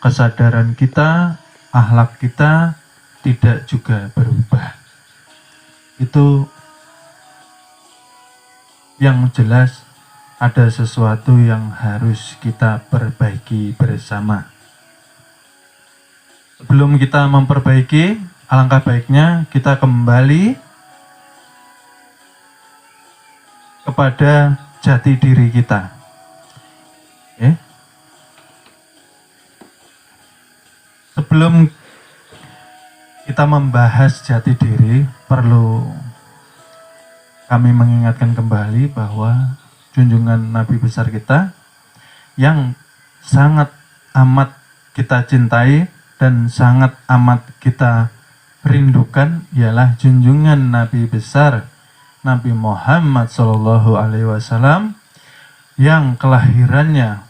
kesadaran kita, akhlak kita tidak juga berubah. Itu yang jelas ada sesuatu yang harus kita perbaiki bersama. Sebelum kita memperbaiki, alangkah baiknya kita kembali kepada jati diri kita. Sebelum kita membahas jati diri, perlu kami mengingatkan kembali bahwa junjungan Nabi besar kita yang sangat amat kita cintai dan sangat amat kita rindukan ialah junjungan Nabi besar Nabi Muhammad SAW yang kelahirannya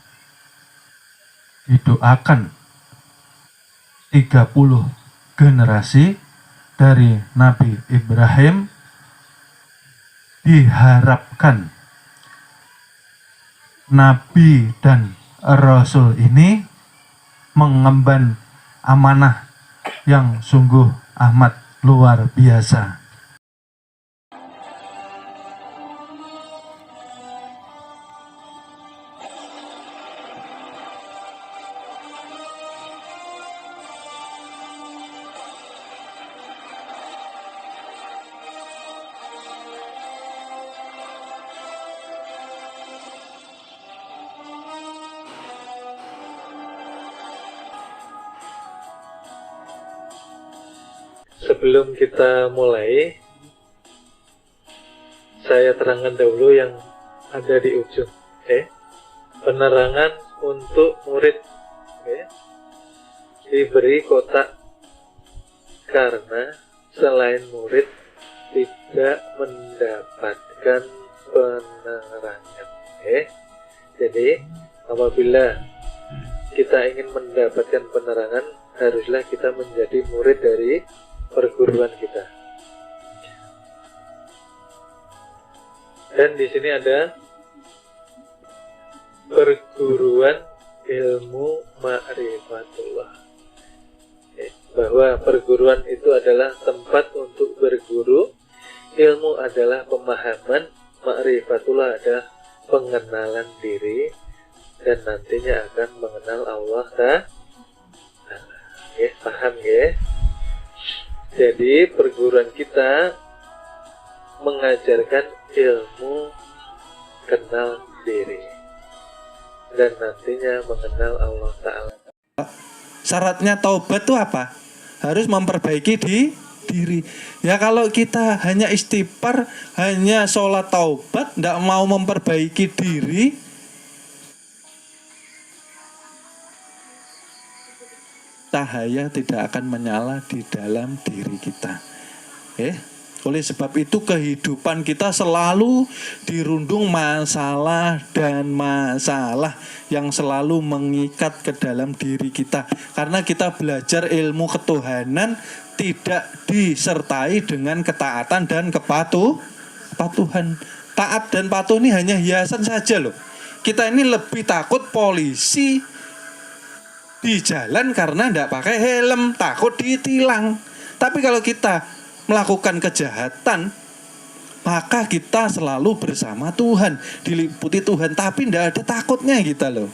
didoakan 30 generasi dari Nabi Ibrahim. Diharapkan Nabi dan Rasul ini mengemban amanah yang sungguh amat luar biasa. Sebelum kita mulai, saya terangkan dahulu yang ada di ujung. Penerangan untuk murid. Diberi kotak karena selain murid tidak mendapatkan penerangan. Jadi apabila kita ingin mendapatkan penerangan, haruslah kita menjadi murid dari perguruan kita. Dan di sini ada perguruan ilmu ma'rifatullah. Bahwa perguruan itu adalah tempat untuk berguru, ilmu adalah pemahaman, ma'rifatullah adalah pengenalan diri, dan nantinya akan mengenal Allah Ta'ala. Paham ya? Jadi perguruan kita mengajarkan ilmu kenal diri dan nantinya mengenal Allah Ta'ala. Syaratnya taubat itu apa? Harus memperbaiki diri. Ya kalau kita hanya istighfar, hanya sholat taubat, tidak mau memperbaiki diri, cahaya tidak akan menyala di dalam diri kita. Oleh sebab itu kehidupan kita selalu dirundung masalah dan masalah yang selalu mengikat ke dalam diri kita. Karena kita belajar ilmu ketuhanan tidak disertai dengan ketaatan dan kepatuhan. Taat dan patuh ini hanya hiasan saja loh. Kita ini lebih takut polisi di jalan karena tidak pakai helm, takut ditilang. Tapi kalau kita melakukan kejahatan, maka kita selalu bersama Tuhan, diliputi Tuhan, tapi tidak ada takutnya kita loh.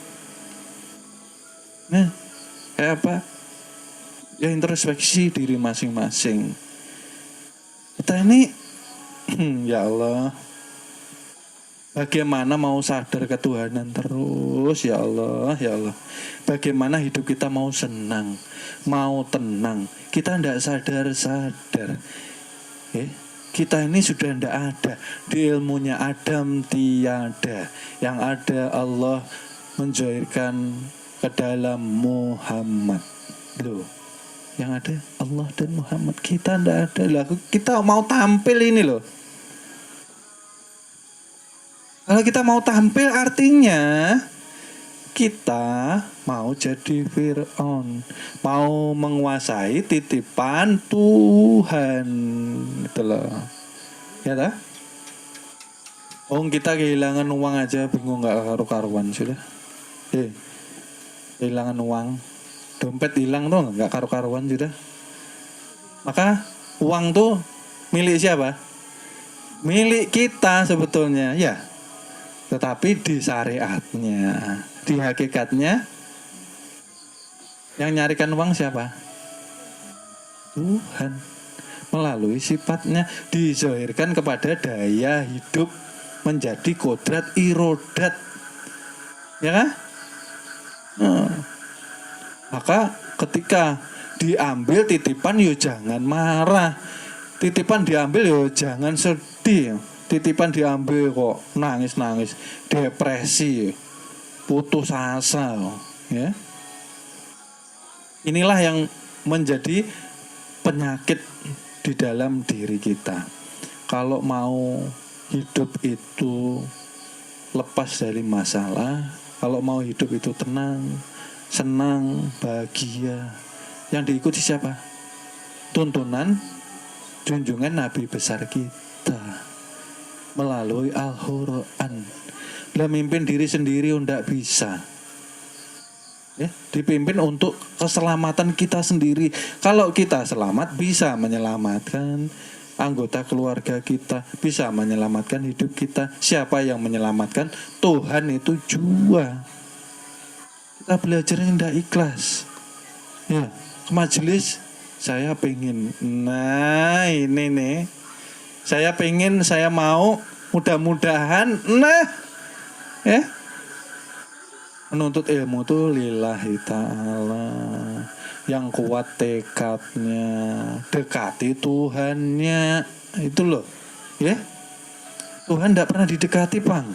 Nah, kayak apa? Ya introspeksi diri masing-masing. Kita ini, ya Allah, bagaimana mau sadar ketuhanan terus, ya Allah, ya Allah. Bagaimana hidup kita mau senang, mau tenang. Kita tidak sadar-sadar. Kita ini sudah tidak ada. Di ilmunya Adam tiada. Yang ada Allah menjahirkan ke dalam Muhammad. Loh, yang ada Allah dan Muhammad. Kita tidak ada. Lah, kita mau tampil ini loh. Kalau kita mau tampil artinya kita mau jadi Fir'aun, mau menguasai titipan Tuhan, gitu loh. Ya tak? Kita kehilangan uang aja bingung nggak karu-karuan sudah. Kehilangan uang, dompet hilang tuh nggak karu-karuan sudah. Maka uang tuh milik siapa? Milik kita sebetulnya, ya. Tetapi di syariatnya, di hakikatnya yang nyarikan uang siapa? Tuhan. Melalui sifatnya dizohirkan kepada daya hidup menjadi kodrat irodat. Ya kan? Maka ketika diambil titipan yo jangan marah. Titipan diambil yo jangan sedih. Titipan diambil kok nangis-nangis, depresi, putus asa, ya. Inilah yang menjadi penyakit di dalam diri kita. Kalau mau hidup itu lepas dari masalah, kalau mau hidup itu tenang, senang, bahagia, yang diikuti siapa? Tuntunan junjungan Nabi besar kita melalui Al-Quran. Lah mimpin diri sendiri ndak bisa. Ya, dipimpin untuk keselamatan kita sendiri. Kalau kita selamat bisa menyelamatkan anggota keluarga kita, bisa menyelamatkan hidup kita. Siapa yang menyelamatkan? Tuhan itu jua. Kita belajarnya tidak ikhlas. Ya, ke majelis saya pengen. Nah, ini nih. Saya pengen, saya mau, mudah-mudahan. Nah, ya. Menuntut ilmu tuh lillahi ta'ala. Yang kuat tekadnya, dekati Tuhannya. Itu loh, ya. Tuhan tidak pernah didekati, Bang.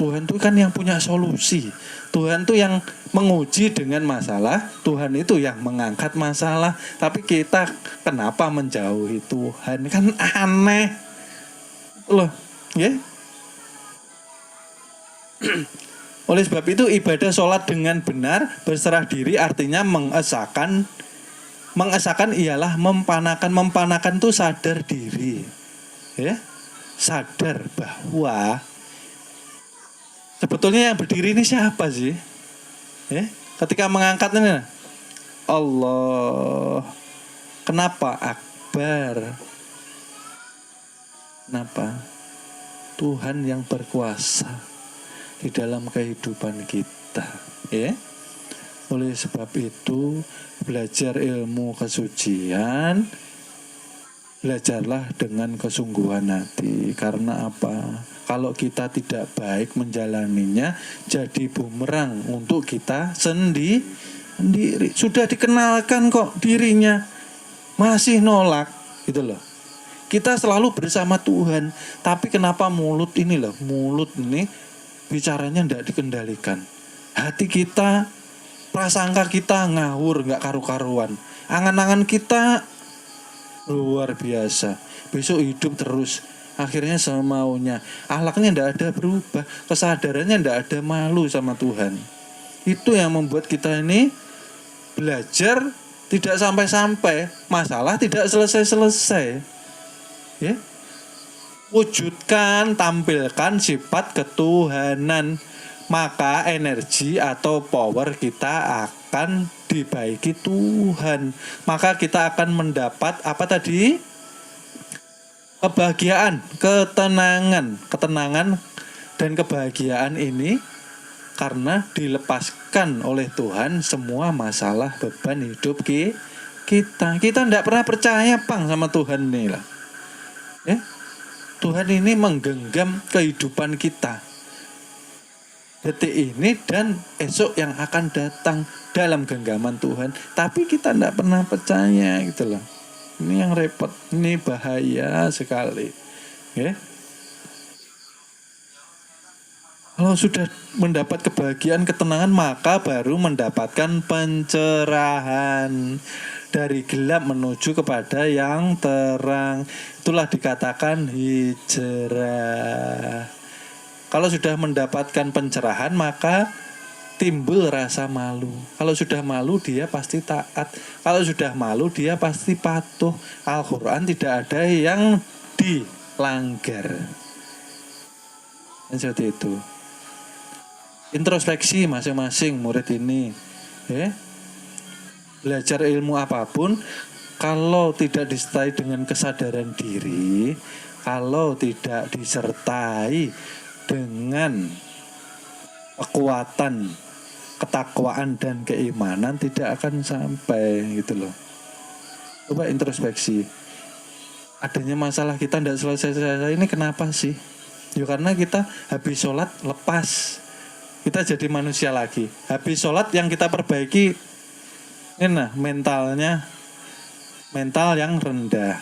Tuhan tuh kan yang punya solusi. Tuhan tuh yang menguji dengan masalah. Tuhan itu yang mengangkat masalah. Tapi kita kenapa menjauhi Tuhan? Kan aneh. Loh, ya. Oleh sebab itu ibadah sholat dengan benar, berserah diri artinya mengesahkan ialah mempanakan. Mempanakan itu sadar diri, ya, sadar bahwa sebetulnya yang berdiri ini siapa sih? Ya, ketika mengangkat ini, Allah. Kenapa Akbar? Kenapa? Tuhan yang berkuasa di dalam kehidupan kita, ya. Oleh sebab itu belajar ilmu kesucian, belajarlah dengan kesungguhan hati. Karena apa? Kalau kita tidak baik menjalaninya, jadi bumerang untuk kita sendiri. Sudah dikenalkan kok dirinya, masih nolak, gitu loh. Kita selalu bersama Tuhan, tapi kenapa mulut ini bicaranya tidak dikendalikan. Hati kita, prasangka kita ngawur, nggak karu-karuan. Angan-angan kita luar biasa. Besok hidup terus. Akhirnya semaunya. Akhlaknya tidak ada berubah. Kesadarannya tidak ada malu sama Tuhan. Itu yang membuat kita ini belajar tidak sampai-sampai. Masalah tidak selesai-selesai. Ya. Wujudkan, tampilkan sifat ketuhanan, maka energi atau power kita akan dibaiki Tuhan. Maka kita akan mendapat apa tadi? Kebahagiaan, ketenangan dan kebahagiaan ini karena dilepaskan oleh Tuhan semua masalah beban hidup kita. Kita tidak pernah percaya sama Tuhan ini lah. Ya. Tuhan ini menggenggam kehidupan kita detik ini dan esok yang akan datang dalam genggaman Tuhan. Tapi kita tidak pernah percaya gitu loh. Ini yang repot, ini bahaya sekali. Ya. Kalau sudah mendapat kebahagiaan, ketenangan, maka baru mendapatkan pencerahan. Dari gelap menuju kepada yang terang. Itulah dikatakan hijrah. Kalau sudah mendapatkan pencerahan, maka timbul rasa malu. Kalau sudah malu, dia pasti taat. Kalau sudah malu, dia pasti patuh. Al-Quran tidak ada yang dilanggar. Dan seperti itu. Introspeksi masing-masing murid ini. Ya. belajar ilmu apapun, kalau tidak disertai dengan kesadaran diri, kalau tidak disertai dengan kekuatan, ketakwaan dan keimanan, tidak akan sampai gitu loh. Coba introspeksi. Adanya masalah kita tidak selesai-selesai ini kenapa sih? Ya karena kita habis sholat lepas, kita jadi manusia lagi. Habis sholat yang kita perbaiki, ini mental yang rendah,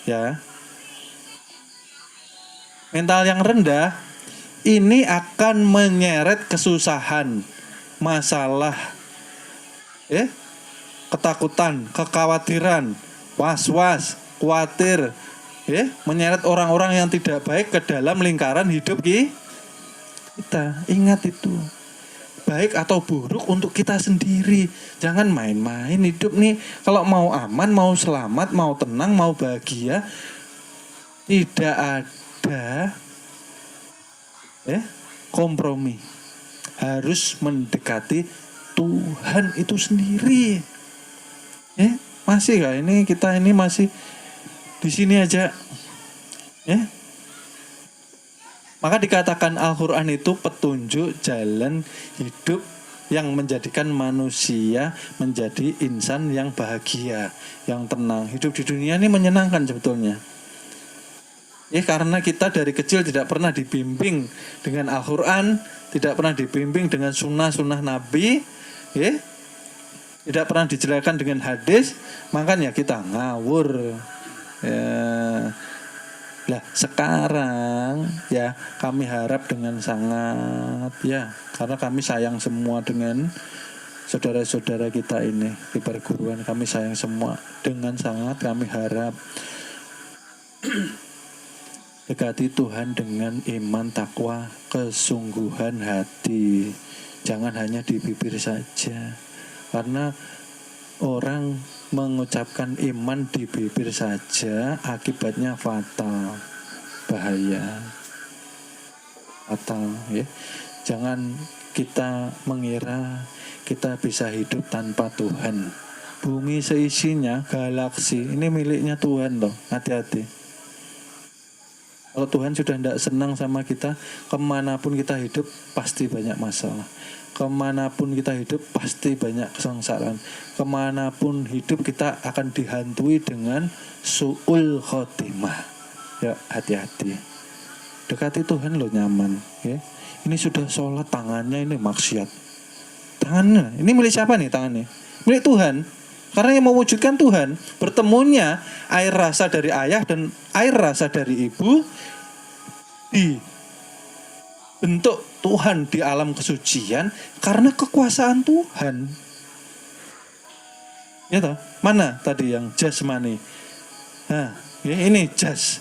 ya. Mental yang rendah ini akan menyeret kesusahan, masalah, ketakutan, kekhawatiran, was-was, khawatir, menyeret orang-orang yang tidak baik ke dalam lingkaran hidup kita. Ingat itu, baik atau buruk untuk kita sendiri. Jangan main-main hidup nih. Kalau mau aman, mau selamat, mau tenang, mau bahagia, tidak ada kompromi. Harus mendekati Tuhan itu sendiri. Masih gak ini kita ini masih di sini aja. Maka dikatakan Al-Quran itu petunjuk jalan hidup yang menjadikan manusia menjadi insan yang bahagia, yang tenang. Hidup di dunia ini menyenangkan sebetulnya. Karena kita dari kecil tidak pernah dibimbing dengan Al-Quran, tidak pernah dibimbing dengan sunnah-sunnah Nabi, tidak pernah dijelaskan dengan hadis, makanya kita ngawur. Nah, sekarang ya kami harap dengan sangat karena kami sayang semua dengan saudara-saudara kita ini di perguruan, kami sayang semua, dengan sangat kami harap dekati Tuhan dengan iman, takwa, kesungguhan hati. Jangan hanya di bibir saja. Karena orang mengucapkan iman di bibir saja akibatnya fatal, bahaya, fatal. Jangan kita mengira kita bisa hidup tanpa Tuhan. Bumi seisinya, galaksi ini miliknya Tuhan loh. Hati-hati. Kalau Tuhan sudah tidak senang sama kita, kemanapun kita hidup pasti banyak masalah. Kemanapun kita hidup pasti banyak kesengsaraan. Kemanapun hidup kita akan dihantui dengan su'ul khotimah. Ya, hati-hati. Dekati Tuhan lo nyaman. Ini sudah sholat, tangannya ini maksiat. Tangannya, ini milik siapa nih tangannya? Milik Tuhan. Karena yang mewujudkan Tuhan, bertemunya air rasa dari ayah dan air rasa dari ibu dibentuk Tuhan di alam kesucian karena kekuasaan Tuhan. Ya toh? Mana tadi yang jasmani? Nah, ini jas.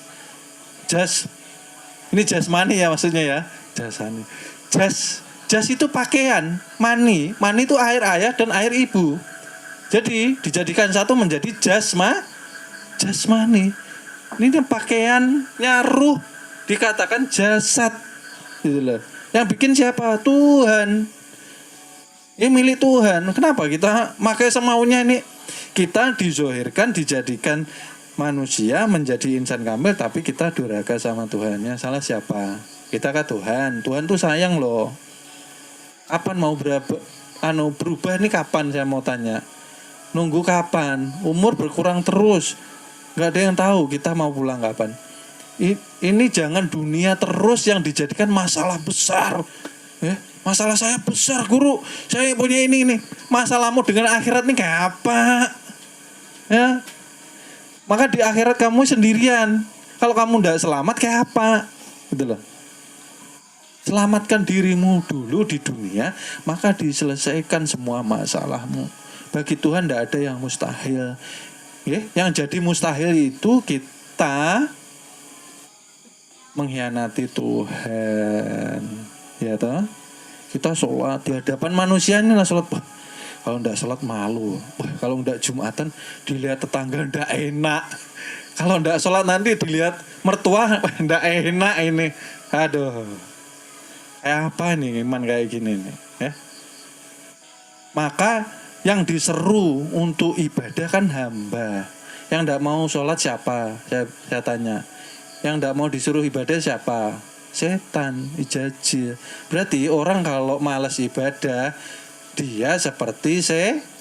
Ini jasmani ya maksudnya ya. Jasani. Jas itu pakaian, mani itu air ayah dan air ibu. Jadi dijadikan satu menjadi jasmani. Ini pakaiannya ruh, dikatakan jasad, gitu loh. Yang bikin siapa? Tuhan. Ini milik Tuhan. Kenapa kita pakai semaunya ini? Kita dizohirkan, dijadikan manusia menjadi insan kamil, tapi kita durhaka sama Tuhannya. Salah siapa? Kita ke Tuhan. Tuhan tuh sayang loh. Kapan mau berubah nih kapan, saya mau tanya. Nunggu kapan? Umur berkurang terus. Gak ada yang tahu kita mau pulang kapan. Ini jangan dunia terus yang dijadikan masalah besar. Masalah saya besar, guru. Saya punya ini. Masalahmu dengan akhirat ini kayak apa? Maka di akhirat kamu sendirian. Kalau kamu tidak selamat kayak apa? Gitu loh. Selamatkan dirimu dulu di dunia, maka diselesaikan semua masalahmu. Bagi Tuhan tidak ada yang mustahil. Yang jadi mustahil itu kita mengkhianati Tuhan. Ya toh? Kita sholat di hadapan manusia ini lah sholat. Kalau tidak sholat malu. Kalau tidak Jumatan dilihat tetangga tidak enak. Kalau tidak sholat nanti dilihat mertua tidak enak ini. Aduh. Kayak apa nih iman kayak gini nih? Maka Yang diseru untuk ibadah kan hamba. Yang tidak mau sholat siapa? Saya tanya. Yang tidak mau disuruh ibadah siapa? Setan, ijajil. Berarti orang kalau malas ibadah, dia seperti setan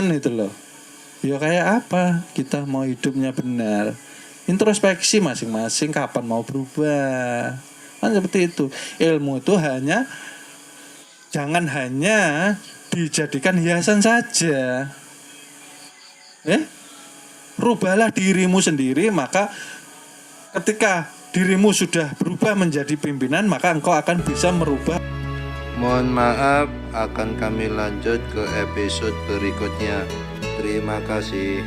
itu loh. Ya kayak apa? Kita mau hidupnya benar. Introspeksi masing-masing kapan mau berubah. Kan seperti itu. Ilmu itu jangan hanya dijadikan hiasan saja. Rubahlah dirimu sendiri, maka ketika dirimu sudah berubah menjadi pimpinan, maka engkau akan bisa merubah. Mohon maaf, akan kami lanjut ke episode berikutnya. Terima kasih.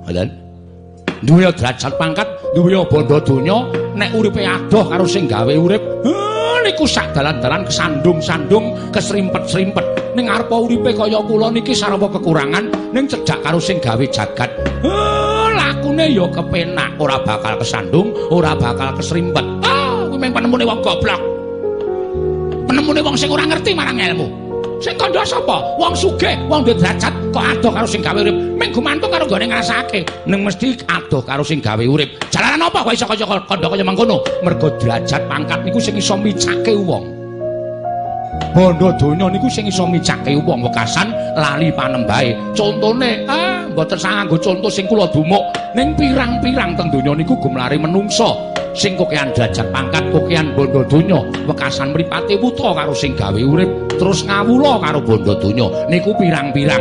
Halan. Duwe derajat pangkat, duwe bondo donya, nek uripe adoh karo sing gawe urip, niku sak dalan-dalan kesandung-sandung, kesrimpet-srimpet. Ning arepa uripe kaya kula niki sarwa kekurangan, ning cedhak karo sing gawe jagat. Lakune ya kepenak, ora bakal kesandung, ora bakal kesrimpet. Kuwi mung penemune wong goblok. Penemune wong sing ora ngerti marang ilmu. Sing kandha sapa? Wong sugih, wong duwe derajat kok adoh karo sing gawe urip. Ming gumantung karo gone ngrasake. Ning mesti adoh karo sing gawe urip. Jalaran apa kok iso kaya kandha kaya mangkono? Mergo derajat pangkat niku sing iso micake wong. Bondo donya niku sing iso micake wong wekasan lali panembahe. Contone, mboten nganggo conto sing kula dumuk, ning pirang-pirang teng donya niku gumlare menungso. Sing kokean derajat pangkat, kokean bondo donya, wekasan mripate wuta karo sing gawe urip, terus ngawula karo bondo donya. Niku pirang-pirang